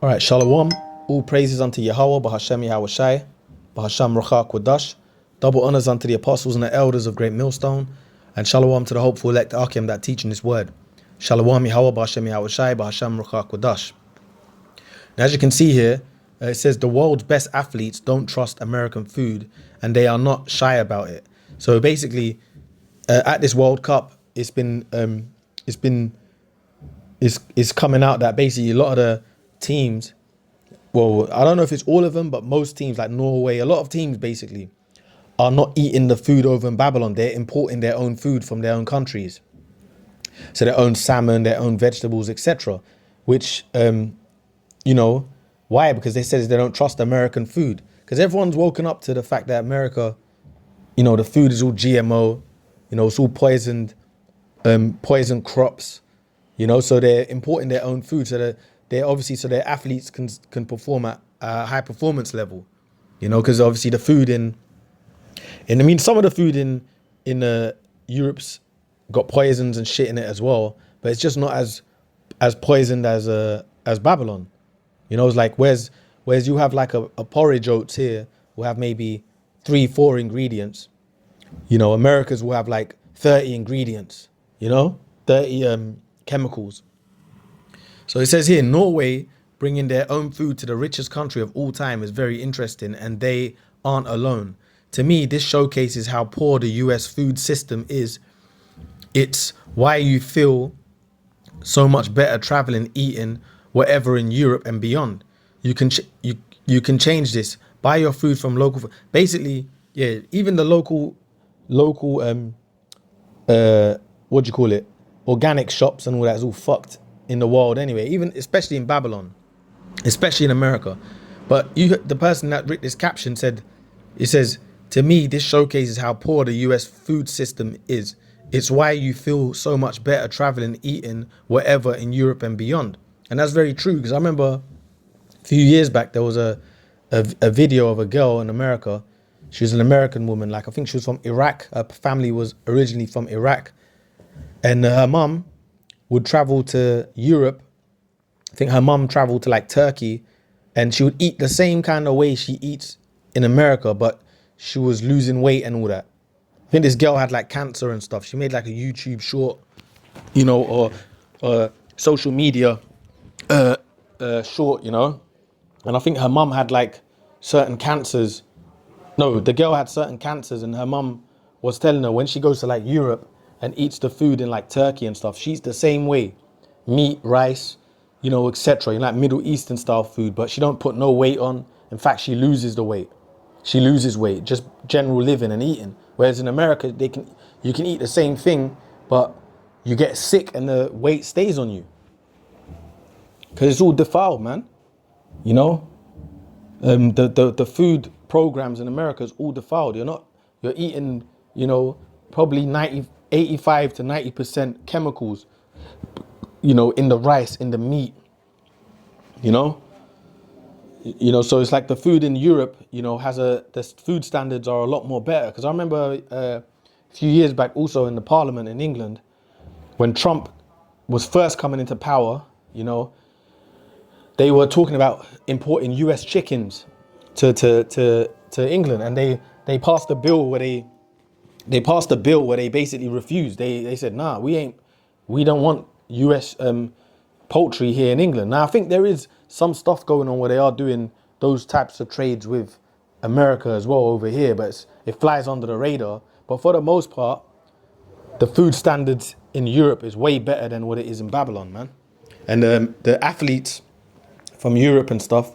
All right, Shalom. All praises unto Yahweh, Bahashem Yahweh Shai, Bahasham Rachak Wadash. Double honors unto the apostles and the elders of Great Millstone. And Shalom to the hopeful elect Akim that teaching this word. Shalom Yahweh, Bahashem Yahweh Shai, Bahasham Rachak Wadash. Now, as you can see here, it says the world's best athletes don't trust American food and they are not shy about it. So basically, at this World Cup, it's coming out that basically a lot of the teams, well, I don't know if it's all of them, but most teams like Norway, a lot of teams basically are not eating the food over in Babylon. They're importing their own food from their own countries. So their own salmon, their own vegetables, etc. Which, why? Because they said they don't trust American food. Because everyone's woken up to the fact that America, the food is all GMO, it's all poisoned crops, so they're importing their own food so that they're obviously so their athletes can perform at a high performance level, because obviously the food some of the food in Europe's got poisons and shit in it as well, but it's just not as poisoned as Babylon. It's like whereas you have like a porridge oats here will have maybe 3-4 ingredients. America's will have like 30 ingredients, 30 chemicals. So it says here, Norway bringing their own food to the richest country of all time is very interesting, and they aren't alone. To me, this showcases how poor the US food system is. It's why you feel so much better traveling, eating whatever in Europe and beyond. You can change this. Buy your food from local food. Basically, yeah, even the local what do you call it? Organic shops and all that is all fucked in the world anyway, even especially in Babylon, especially in America. But the person that wrote this caption said, it says, to me, this showcases how poor the US food system is. It's why you feel so much better traveling, eating whatever in Europe and beyond. And that's very true, because I remember a few years back, there was a video of a girl in America. She was an American woman. Like, I think she was from Iraq. Her family was originally from Iraq. And her mum would travel to Europe. I think her mum traveled to like Turkey, and she would eat the same kind of way she eats in America, but she was losing weight and all that. I think this girl had like cancer and stuff. She made like a YouTube short, or social media short, and I think her mum had like certain cancers. No, the girl had certain cancers, and her mum was telling her when she goes to like Europe and eats the food in like Turkey and stuff, she eats the same way, meat, rice, etc. Like Middle Eastern style food, but she don't put no weight on. In fact, she loses the weight. She loses weight, just general living and eating. Whereas in America, you can eat the same thing, but you get sick and the weight stays on you. Because it's all defiled, man. The food programs in America is all defiled. You're eating, probably 85 to 90% chemicals, in the rice, in the meat, so it's like the food in Europe, the food standards are a lot more better. Because I remember a few years back also in the parliament in England, when Trump was first coming into power, they were talking about importing US chickens to England, and they passed a bill where they basically refused. They said, nah, we don't want US poultry here in England. Now I think there is some stuff going on where they are doing those types of trades with America as well over here, but it flies under the radar. But for the most part, the food standards in Europe is way better than what it is in Babylon, man. And the athletes from Europe and stuff,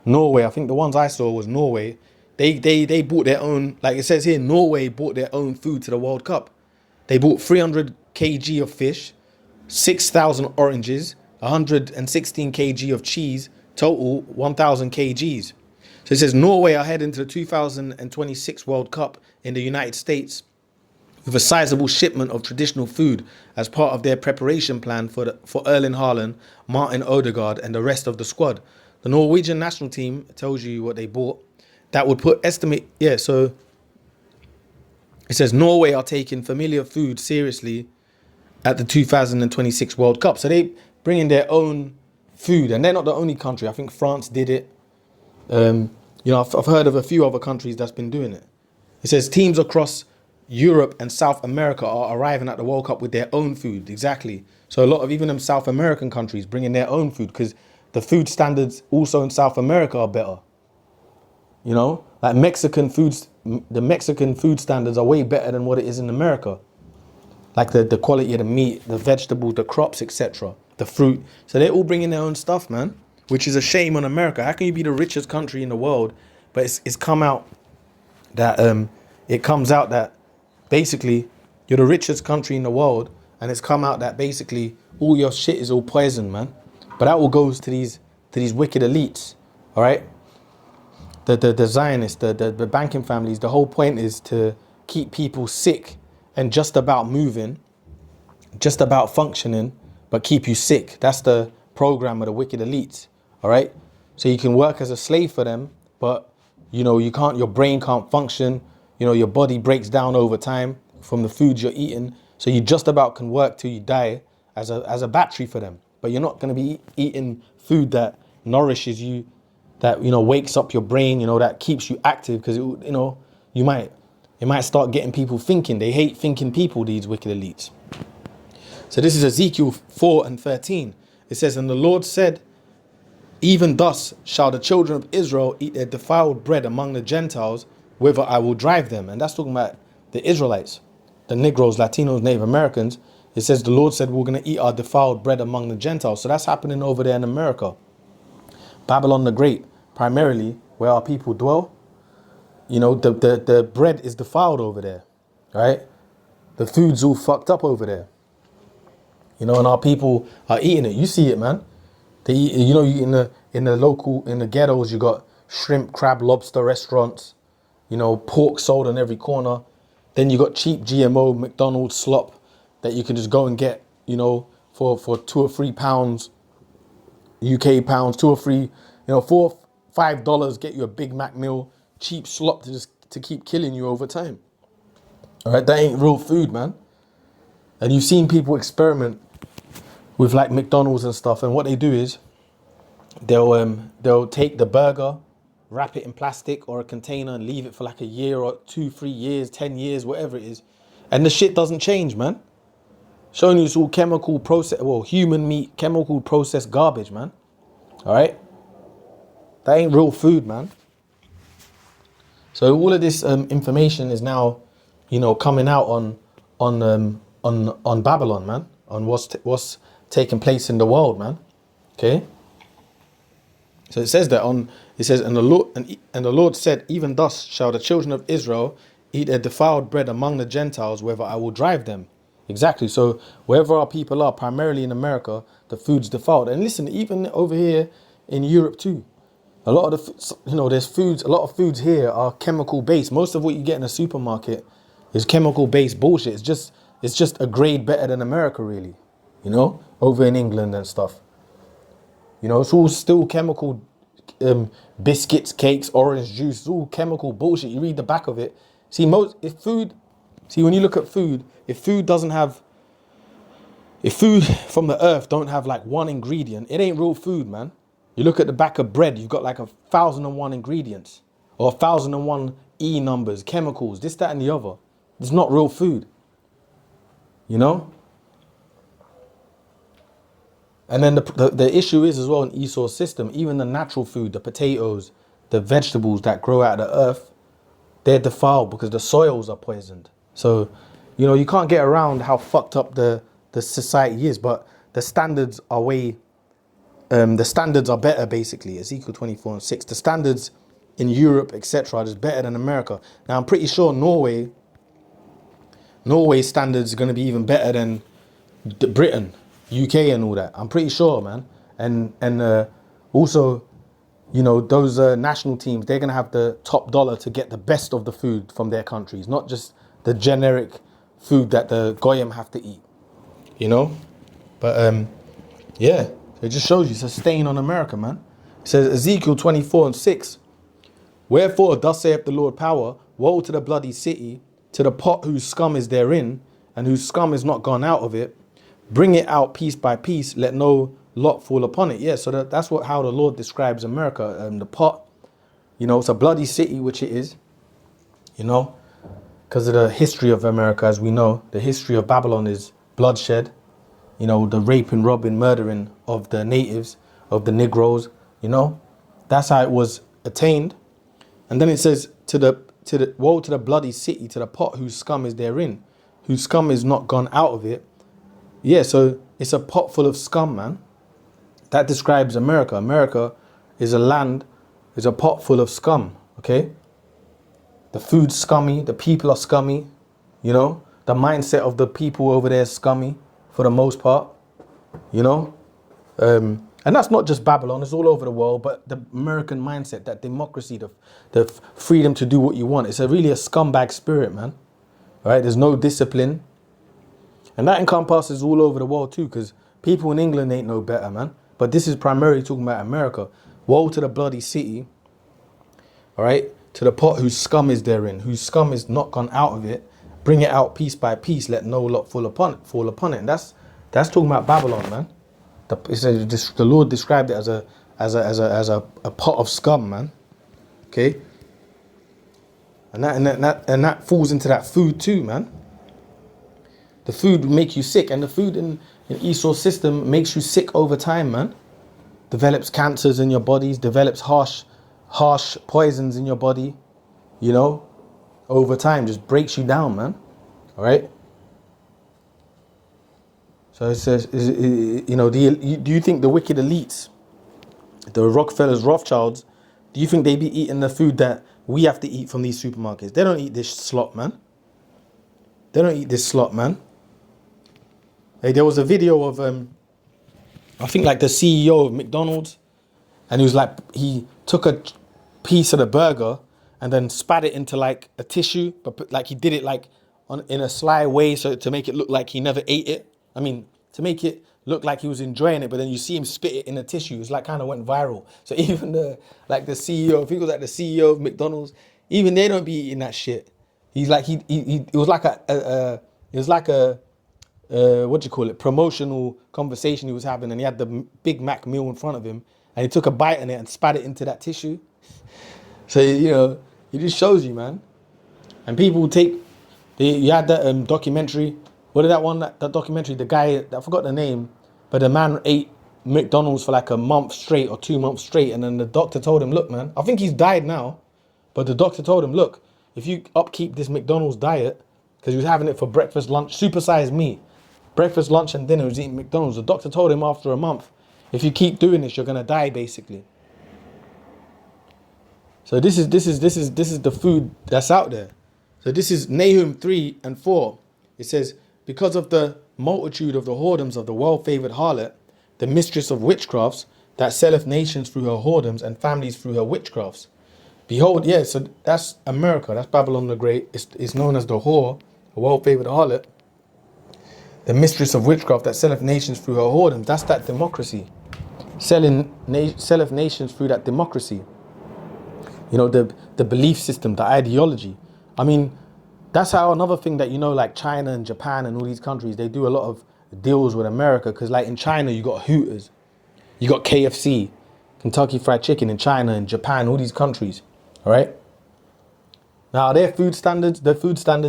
Norway, I think the ones I saw was Norway. They bought their own, like it says here, Norway bought their own food to the World Cup. They bought 300 kg of fish, 6,000 oranges, 116 kg of cheese, total 1,000 kgs. So it says Norway are heading to the 2026 World Cup in the United States with a sizable shipment of traditional food as part of their preparation plan for Erling Haaland, Martin Odegaard, and the rest of the squad. The Norwegian national team tells you what they bought. That would so it says Norway are taking familiar food seriously at the 2026 World Cup. So they bring in their own food, and they're not the only country. I think France did it. I've heard of a few other countries that's been doing it. It says teams across Europe and South America are arriving at the World Cup with their own food. Exactly. So a lot of even them South American countries bringing their own food because the food standards also in South America are better. You know, like Mexican foods, the Mexican food standards are way better than what it is in America. Like the quality of the meat, the vegetables, the crops, etc., the fruit. So they're all bringing their own stuff, man, which is a shame on America. How can you be the richest country in the world, but it's come out that it comes out that basically you're the richest country in the world, and it's come out that basically all your shit is all poison, man. But that all goes to these wicked elites, all right? The Zionists, the banking families. The whole point is to keep people sick and just about moving, just about functioning, but keep you sick. That's the program of the wicked elites, all right? So you can work as a slave for them, but you know, your brain can't function. You know, your body breaks down over time from the foods you're eating. So you just about can work till you die as a battery for them. But you're not going to be eating food that nourishes you, that, you know, wakes up your brain, you know, that keeps you active, because, you know, it might start getting people thinking. They hate thinking people, these wicked elites. So this is Ezekiel 4:13. It says, and the Lord said, even thus shall the children of Israel eat their defiled bread among the Gentiles, whither I will drive them. And that's talking about the Israelites, the Negroes, Latinos, Native Americans. It says the Lord said we're going to eat our defiled bread among the Gentiles. So that's happening over there in America. Babylon the Great, primarily where our people dwell. You know, the bread is defiled over there, right? The food's all fucked up over there. You know, and our people are eating it. You see it, man. They eat, you know, in the ghettos, you got shrimp, crab, lobster restaurants, you know, pork sold on every corner. Then you got cheap GMO McDonald's slop that you can just go and get, you know, for £2 or £3, UK pounds, 2 or 3, you know, $4, $5 get you a Big Mac meal, cheap slop to keep killing you over time. All right, that ain't real food, man. And you've seen people experiment with like McDonald's and stuff, and what they do is they'll take the burger, wrap it in plastic or a container and leave it for like a year or 2, 3 years, 10 years, whatever it is, and the shit doesn't change, man. Showing you it's all chemical process, well, human meat, chemical processed garbage, man. All right, that ain't real food, man. So all of this information is now, you know, coming out on Babylon, man, on what's taking place in the world, man. Okay. So it says that and the Lord said, even thus shall the children of Israel eat their defiled bread among the Gentiles, whether I will drive them. Exactly. So wherever our people are, primarily in America, the food's defiled. And listen, even over here in Europe too, a lot of a lot of foods here are chemical based. Most of what you get in a supermarket is chemical based bullshit. It's just a grade better than America, really. You know, over in England and stuff. You know, it's all still chemical biscuits, cakes, orange juice. It's all chemical bullshit. You read the back of it. When you look at food, if food from the earth don't have like one ingredient, it ain't real food, man. You look at the back of bread, you've got like 1,001 ingredients or 1,001 E numbers, chemicals, this, that, and the other. It's not real food, you know? And then the issue is as well in Esau's system, even the natural food, the potatoes, the vegetables that grow out of the earth, they're defiled because the soils are poisoned. So, you know, you can't get around how fucked up the society is, but the standards are better, basically. Ezekiel 24:6. The standards in Europe, etc., are just better than America. Now, I'm pretty sure Norway's standards are going to be even better than Britain, UK and all that. I'm pretty sure, man. And also, you know, those national teams, they're going to have the top dollar to get the best of the food from their countries, not just the generic food that the Goyim have to eat, you know? But, yeah, it just shows you it's a stain on America, man. It says Ezekiel 24:6, wherefore thus saith the Lord power, woe to the bloody city, to the pot whose scum is therein, and whose scum is not gone out of it. Bring it out piece by piece, let no lot fall upon it. Yeah, so that's what how the Lord describes America. The pot, you know, it's a bloody city, which it is, you know, because of the history of America, as we know. The history of Babylon is bloodshed, you know, the raping, robbing, murdering of the natives, of the Negroes, you know. That's how it was attained. And then it says, woe to the bloody city, to the pot whose scum is therein, whose scum is not gone out of it. Yeah, so it's a pot full of scum, man. That describes America. America is a land, is a pot full of scum, okay? The food's scummy, the people are scummy, you know? The mindset of the people over there is scummy for the most part, you know? And that's not just Babylon, it's all over the world, but the American mindset, that democracy, the freedom to do what you want, it's really a scumbag spirit, man. All right, there's no discipline. And that encompasses all over the world too, because people in England ain't no better, man. But this is primarily talking about America. Woe to the bloody city, all right, to the pot whose scum is therein, whose scum is not gone out of it. Bring it out piece by piece, let no lot fall upon it. And that's talking about Babylon, man. The Lord described it as a pot of scum, man. Okay, and that falls into that food too, man. The food will make you sick, and the food in Esau's system makes you sick over time, man. Develops cancers in your bodies, develops harsh poisons in your body, you know, over time, just breaks you down, man. All right. So it says, you know, do you think the wicked elites, the Rockefellers, Rothschilds, do you think they be eating the food that we have to eat from these supermarkets? They don't eat this slop, man. They don't eat this slop, man. Hey, there was a video of, I think like the CEO of McDonald's, and he was like, he took a piece of the burger and then spat it into like a tissue, but like he did it like in a sly way, so to make it look like he never ate it. I mean, to make it look like he was enjoying it, but then you see him spit it in a tissue. It's like kind of went viral. So even the CEO, if he was like the CEO of McDonald's, even they don't be eating that shit. He's like it was like a what do you call it? Promotional conversation he was having, and he had the Big Mac meal in front of him, and he took a bite in it and spat it into that tissue. So you know, it just shows you, man. And people take. You had that documentary. What did that documentary? The guy, I forgot the name, but the man ate McDonald's for like a month straight or 2 months straight, and then the doctor told him, "Look, man, I think he's died now," but the doctor told him, "Look, if you upkeep this McDonald's diet, because he was having it for breakfast, lunch, supersized meat, breakfast, lunch, and dinner, he was eating McDonald's." The doctor told him after a month, "If you keep doing this, you're gonna die, basically." So this is the food that's out there. So this is Nahum 3:4. It says, because of the multitude of the whoredoms of the well-favored harlot, the mistress of witchcrafts, that selleth nations through her whoredoms and families through her witchcrafts. Behold, yeah, so that's America, that's Babylon the Great. It's known as the whore, a well-favored harlot, the mistress of witchcraft that selleth nations through her whoredoms. That's that democracy. Selleth nations through that democracy. You know, the belief system, the ideology. I mean, that's how another thing that, you know, like China and Japan and all these countries, they do a lot of deals with America. Because like in China, you got Hooters, you got KFC, Kentucky Fried Chicken in China and Japan, all these countries. All right. Now their food standards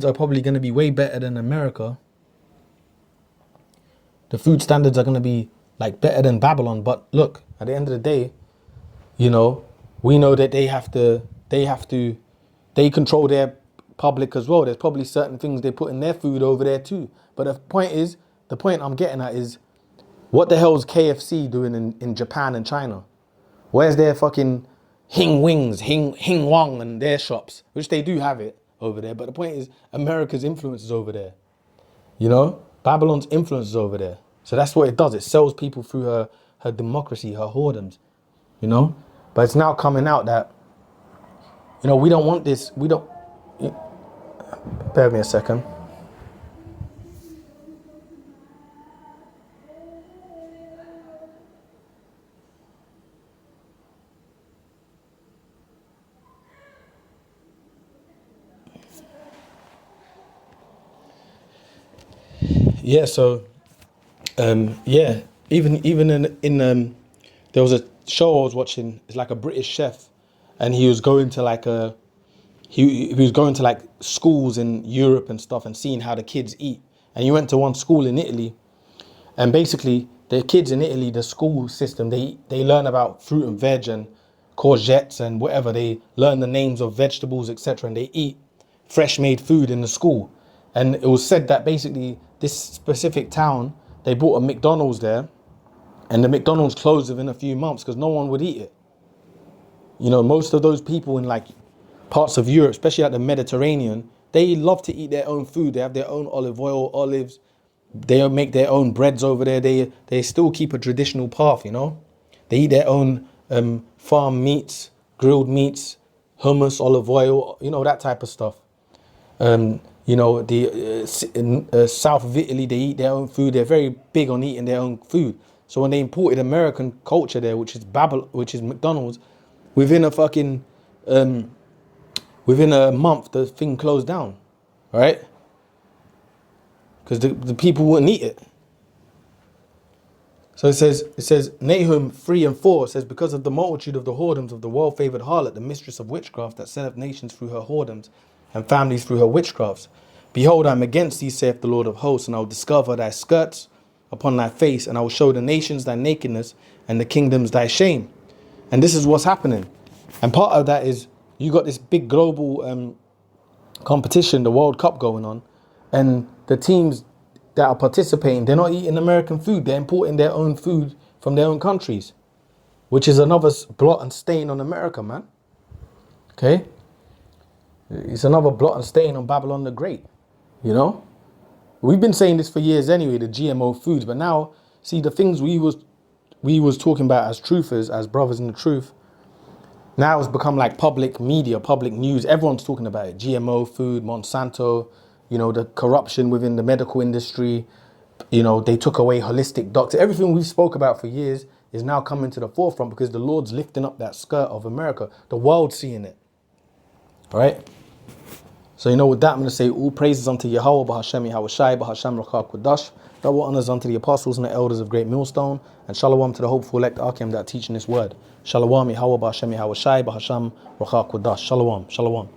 are probably going to be way better than America. The food standards are going to be like better than Babylon. But look, at the end of the day, you know, we know that they control their public as well. There's probably certain things they put in their food over there too. But the point I'm getting at is, what the hell is KFC doing in Japan and China? Where's their fucking Hing Wings, Hing Wong and their shops? Which they do have it over there. But the point is, America's influence is over there. You know, Babylon's influence is over there. So that's what it does. It sells people through her democracy, her whoredoms, you know? But it's now coming out that, you know, we don't want this. We don't. Bear with me a second. Yeah, so, yeah, even in there was a show I was watching. It's like a British chef, and he was going to like he was going to like schools in Europe and stuff and seeing how the kids eat. And he went to one school in Italy, and basically the kids in Italy, the school system, they learn about fruit and veg and courgettes and whatever. They learn the names of vegetables, etc., and they eat fresh made food in the school. And it was said that basically this specific town, they bought a McDonald's there, and the McDonald's closed within a few months because no one would eat it. You know, most of those people in like parts of Europe, especially at the Mediterranean, they love to eat their own food. They have their own olive oil, olives. They make their own breads over there. They still keep a traditional path, you know. They eat their own farm meats, grilled meats, hummus, olive oil, you know, that type of stuff. You know, in south of Italy, they eat their own food. They're very big on eating their own food. So when they imported American culture there, which is which is McDonald's, within a fucking within a month, the thing closed down, right? Because the people wouldn't eat it. So it says Nahum 3 and 4 says, because of the multitude of the whoredoms of the well-favored harlot, the mistress of witchcraft that setteth nations through her whoredoms and families through her witchcrafts. Behold, I am against thee, saith the Lord of hosts, and I will discover thy skirts upon thy face, and I will show the nations thy nakedness and the kingdoms thy shame. And this is what's happening. And part of that is you got this big global competition, the World Cup going on, and the teams that are participating, they're not eating American food. They're importing their own food from their own countries, which is another blot and stain on America, man. Okay? It's another blot and stain on Babylon the Great, you know? We've been saying this for years anyway, the GMO foods, but now, see, the things we was talking about as truthers, as brothers in the truth, now it's become like public media, public news. Everyone's talking about it. GMO food, Monsanto, you know, the corruption within the medical industry. You know, they took away holistic doctors. Everything we've spoke about for years is now coming to the forefront because the Lord's lifting up that skirt of America. The world's seeing it. All right? So, you know, with that, I'm going to say all praises unto Yahweh, Bahashem Yahweh Shai, Bahashem Rakha Kodash. Double honors unto the apostles and the elders of Great Millstone. And shalom to the hopeful elect Akim that are teaching this word. Shalom Yahweh, Bahashem Yahweh Shai, Bahashem Rakha Kodash. Shalom. Shalom.